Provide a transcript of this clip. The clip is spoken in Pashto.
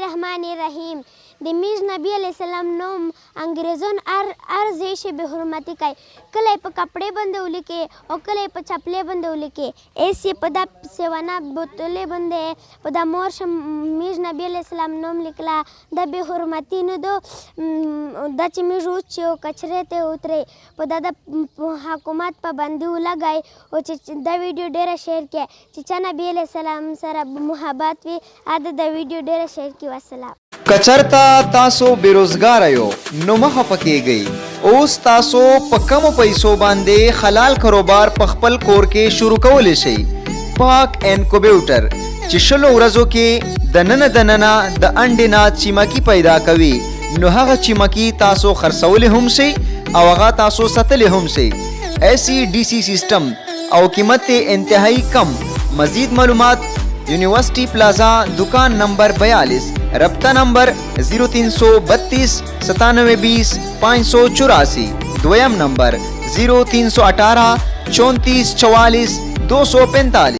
बिस्मिल्लाहिर्रहमानिर्रहीम। د میز نبی علیہ السلام نوم انګریزان ارزې شي به حرمتي کوي، کله په کپڑے باندې ولیکي او کله په چپلې باندې ولیکي. ایسې په دا سیوانه بوتلې باندې په دا مورش میز نبی علیہ السلام نوم لیکلا. دا به حرمتي نه دو دا چې میز وچ او کچره ته اتري په دا د حکومت پابندي ولګای او چې دا ویډیو ډیره شیر کړي چې چا نبی علیہ السلام سره محبت وي دا ویډیو ډیره شیر کړي. والسلام. کچرتا تاسو بیروزګار یو نو مخه پکېږئ. اوس تاسو په کمو پیسو باندې حلال کاروبار په خپل کور کې شروع کولی شئ. پاک انکوبیوټر چې شلو ورځو کې دننه د انډې نه چیمکي پیدا کوي، نو هغه چیمکي تاسو خرڅولی هم شئ او هغه تاسو ساتلی هم شئ. ACDC سیسٹم او قیمت انتہائی کم. مزید معلومات یونیورسٹی پلازا دکان نمبر 42، رابطہ نمبر 0332 9720 584، دویم نمبر 0318 34 44 245.